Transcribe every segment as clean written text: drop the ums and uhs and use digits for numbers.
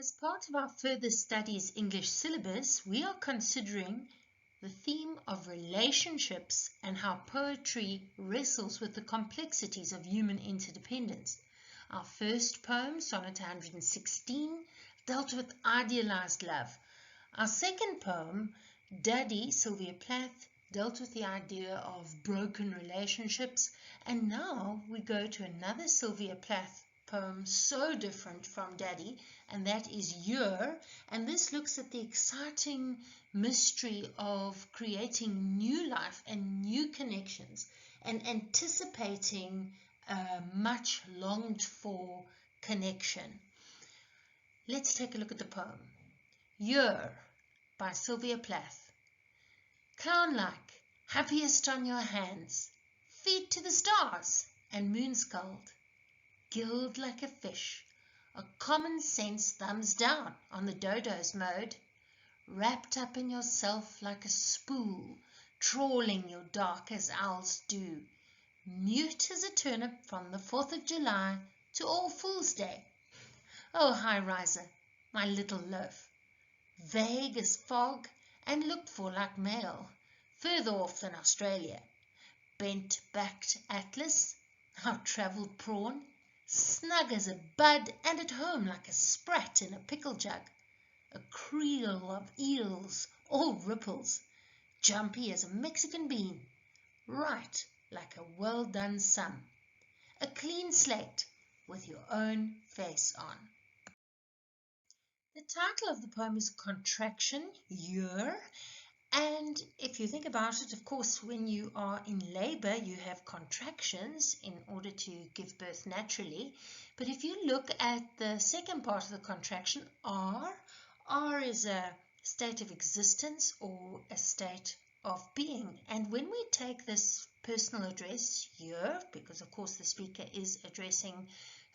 As part of our further studies English syllabus, we are considering the theme of relationships and how poetry wrestles with the complexities of human interdependence. Our first poem, Sonnet 116, dealt with idealized love. Our second poem, Daddy, Sylvia Plath, dealt with the idea of broken relationships. And now we go to another Sylvia Plath poem so different from Daddy, and that is Year. And this looks at the exciting mystery of creating new life and new connections and anticipating a much longed for connection. Let's take a look at the poem. Year by Sylvia Plath. Clown-like, happiest on your hands, feet to the stars and moon-sculled, gilled like a fish, a common sense thumbs down on the dodo's mode, wrapped up in yourself like a spool, trawling your dark as owls do, mute as a turnip from the 4th of July to All Fool's Day. Oh, high riser, my little loaf, vague as fog and looked for like mail, further off than Australia, bent-backed atlas, our travelled prawn, snug as a bud and at home like a sprat in a pickle jug, a creel of eels, all ripples, jumpy as a Mexican bean, right like a well-done sum, a clean slate with your own face on. The title of the poem is Contraction, Year, and if you think about it, of course, when you are in labor, you have contractions in order to give birth naturally. But if you look at the second part of the contraction, R is a state of existence or a state of being. And when we take this personal address, Year, because of course the speaker is addressing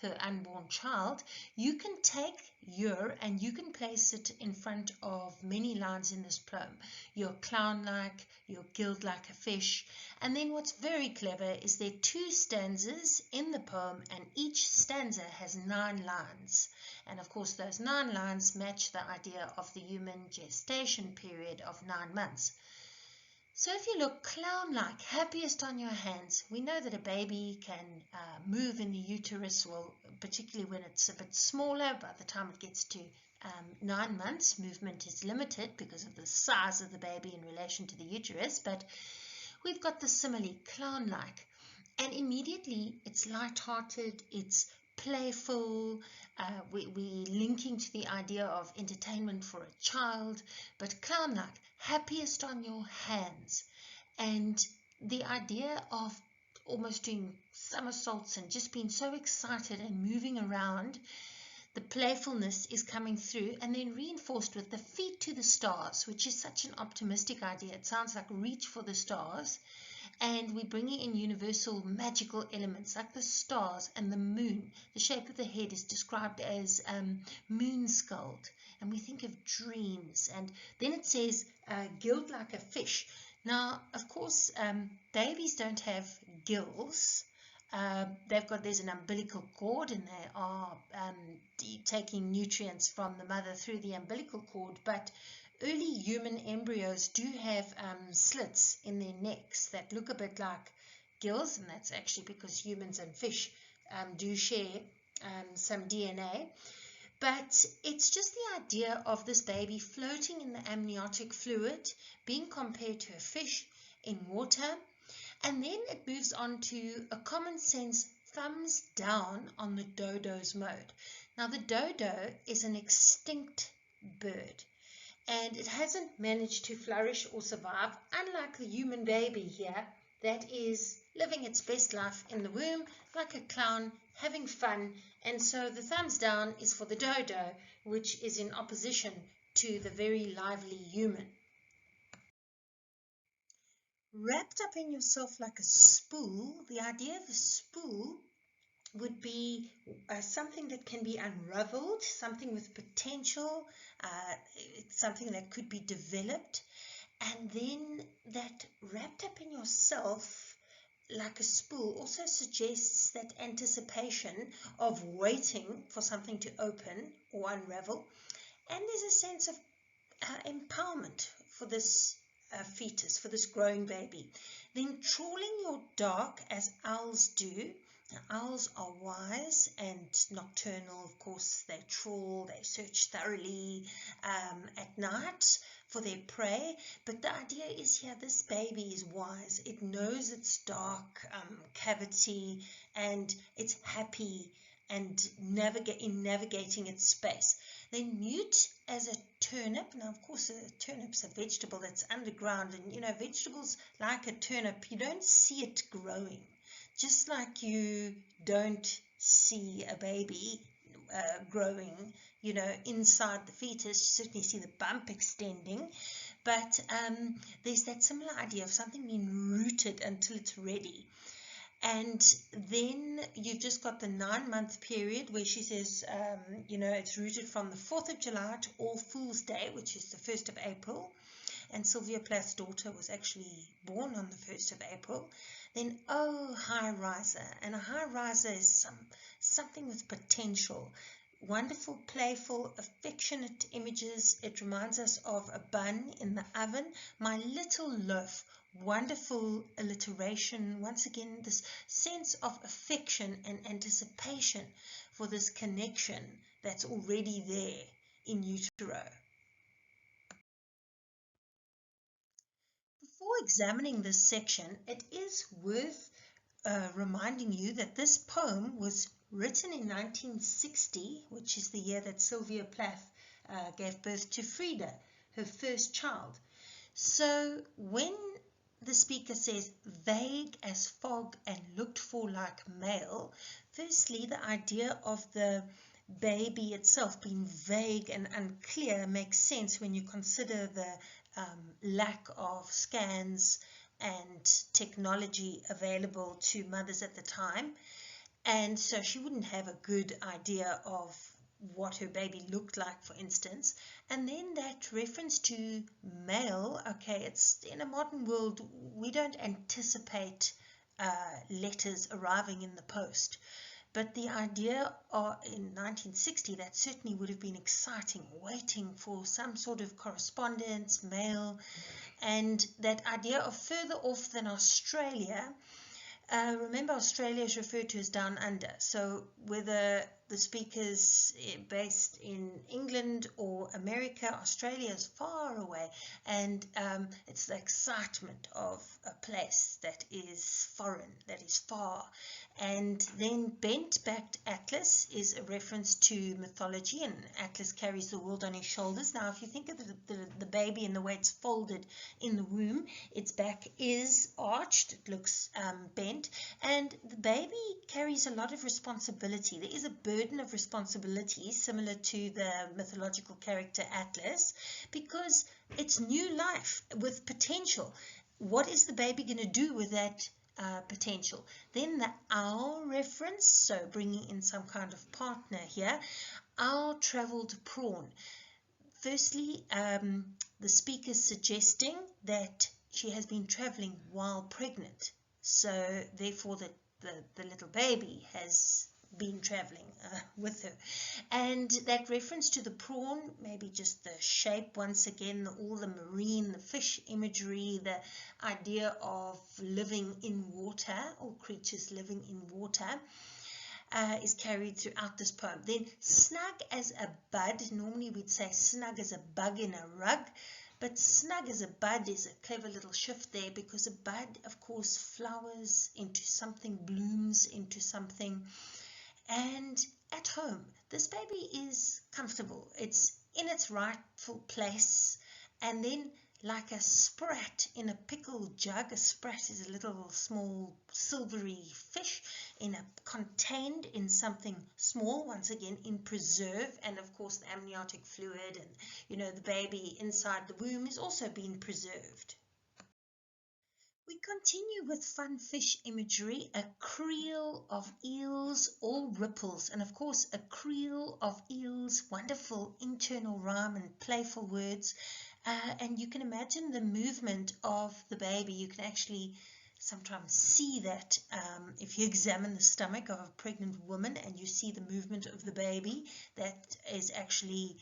her unborn child, you can take Year and you can place it in front of many lines in this poem. You're clown-like, you're gilled like a fish. And then what's very clever is there are 2 stanzas in the poem and each stanza has 9 lines. And of course those 9 lines match the idea of the human gestation period of 9 months. So if you look clown-like, happiest on your hands, we know that a baby can move in the uterus, well, particularly when it's a bit smaller. By the time it gets to 9 months, movement is limited because of the size of the baby in relation to the uterus. But we've got the simile, clown-like. And immediately it's light-hearted, it's playful, we're linking to the idea of entertainment for a child, but clown-like, happiest on your hands. And the idea of almost doing somersaults and just being so excited and moving around, the playfulness is coming through, and then reinforced with the feet to the stars, which is such an optimistic idea. It sounds like reach for the stars. And we're bringing in universal magical elements like the stars and the moon. The shape of the head is described as moon-sculled, and we think of dreams. And then it says gilled like a fish. Now, of course, babies don't have gills. There's an umbilical cord, and they are taking nutrients from the mother through the umbilical cord, but early human embryos do have slits in their necks that look a bit like gills, and that's actually because humans and fish do share some DNA. But it's just the idea of this baby floating in the amniotic fluid, being compared to a fish in water, and then it moves on to a common sense thumbs down on the dodo's mode. Now the dodo is an extinct bird, and it hasn't managed to flourish or survive, unlike the human baby here that is living its best life in the womb like a clown, having fun. And so the thumbs down is for the dodo, which is in opposition to the very lively human. Wrapped up in yourself like a spool, the idea of a spool would be something that can be unraveled, something with potential, something that could be developed, and then that wrapped up in yourself like a spool also suggests that anticipation of waiting for something to open or unravel. And there's a sense of empowerment for this fetus, for this growing baby. Then trawling your dark as owls do. Now, owls are wise and nocturnal, of course. They trawl, they search thoroughly at night for their prey. But the idea is here, this baby is wise. It knows its dark cavity, and it's happy and navigating its space. Then mute as a turnip. Now, of course, a turnip's a vegetable that's underground, and you know, vegetables like a turnip, you don't see it growing. Just like you don't see a baby growing, you know, inside the fetus. You certainly see the bump extending, but there's that similar idea of something being rooted until it's ready. And then you've just got the 9-month period where she says, you know, it's rooted from the 4th of July to All Fool's Day, which is the 1st of April. And Sylvia Plath's daughter was actually born on the 1st of April. Then, oh, high riser. And a high riser is something with potential. Wonderful, playful, affectionate images. It reminds us of a bun in the oven. My little loaf. Wonderful alliteration. Once again, this sense of affection and anticipation for this connection that's already there in utero. Before examining this section, it is worth reminding you that this poem was written in 1960, which is the year that Sylvia Plath gave birth to Frida, her first child. So when the speaker says vague as fog and looked for like male, firstly, the idea of the baby itself being vague and unclear makes sense when you consider the lack of scans and technology available to mothers at the time. And so she wouldn't have a good idea of what her baby looked like, for instance. And then that reference to male, okay, it's in a modern world, we don't anticipate letters arriving in the post. But the idea in 1960, that certainly would have been exciting, waiting for some sort of correspondence, mail, and that idea of further off than Australia. Remember, Australia is referred to as down under. So whether the speaker's based in England or America, Australia is far away. And it's the excitement of a place that is foreign, that is far. And then bent-backed Atlas is a reference to mythology, and Atlas carries the world on his shoulders. Now, if you think of the baby and the way it's folded in the womb, its back is arched, it looks bent, and the baby carries a lot of responsibility. There is a burden of responsibility similar to the mythological character Atlas, because it's new life with potential. What is the baby going to do with that potential? Then the owl reference, so bringing in some kind of partner here. Owl traveled prawn. Firstly, the speaker is suggesting that she has been traveling while pregnant, so therefore the little baby has been traveling with her. And that reference to the prawn, maybe just the shape, once again, all the marine, the fish imagery, the idea of living in water, or creatures living in water, is carried throughout this poem. Then snug as a bud, normally we'd say snug as a bug in a rug, but snug as a bud is a clever little shift there, because a bud, of course, flowers into something, blooms into something. And at home, this baby is comfortable. It's in its rightful place. And then, like a sprat in a pickle jug, a sprat is a little small silvery fish contained in something small, once again in preserve, and of course the amniotic fluid and, you know, the baby inside the womb is also being preserved. We continue with fun fish imagery, a creel of eels, all ripples, and of course a creel of eels, wonderful internal rhyme and playful words, and you can imagine the movement of the baby. You can actually sometimes see that if you examine the stomach of a pregnant woman and you see the movement of the baby, that is actually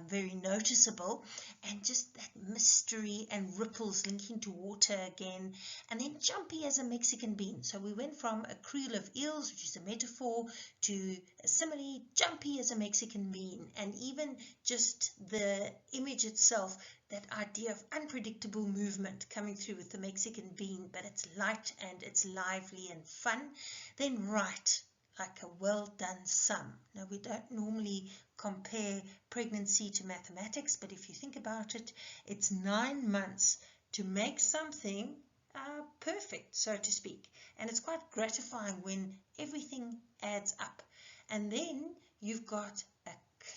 very noticeable, and just that mystery and ripples linking to water again, and then jumpy as a Mexican bean. So we went from a creel of eels, which is a metaphor, to a simile, jumpy as a Mexican bean, and even just the image itself, that idea of unpredictable movement coming through with the Mexican bean, but it's light and it's lively and fun. Then right, like a well done sum. Now, we don't normally compare pregnancy to mathematics, but if you think about it, it's 9 months to make something perfect, so to speak. And it's quite gratifying when everything adds up. And then you've got a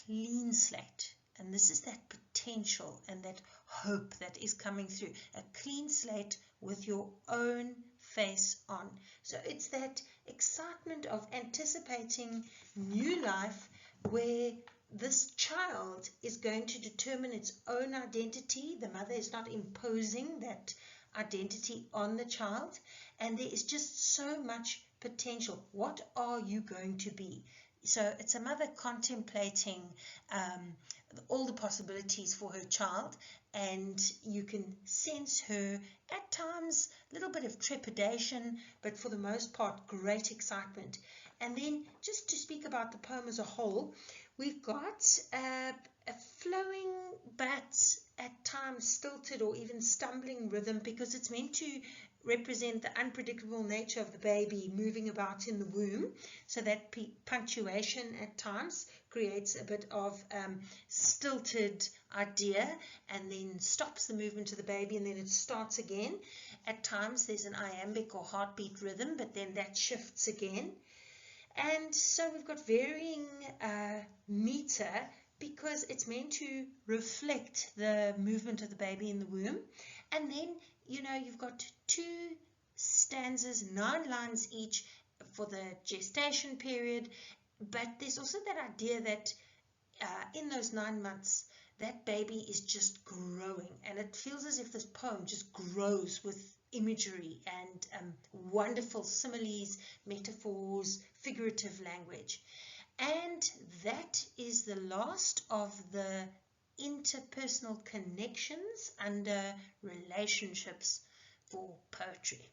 clean slate. And this is that potential and that hope that is coming through. A clean slate with your own face on. So it's that excitement of anticipating new life where this child is going to determine its own identity. The mother is not imposing that identity on the child. And there is just so much potential. What are you going to be? So it's a mother contemplating all the possibilities for her child, and you can sense her at times a little bit of trepidation, but for the most part great excitement. And then just to speak about the poem as a whole, we've got a flowing but at times stilted or even stumbling rhythm, because it's meant to represent the unpredictable nature of the baby moving about in the womb. So that punctuation at times creates a bit of stilted idea, and then stops the movement of the baby, and then it starts again. At times there's an iambic or heartbeat rhythm, but then that shifts again. And so we've got varying meter, because it's meant to reflect the movement of the baby in the womb. And then, you know, you've got 2 stanzas, 9 lines each for the gestation period. But there's also that idea that in those 9 months, that baby is just growing. And it feels as if this poem just grows with imagery and wonderful similes, metaphors, figurative language. And that is the last of the interpersonal connections under relationships for poetry.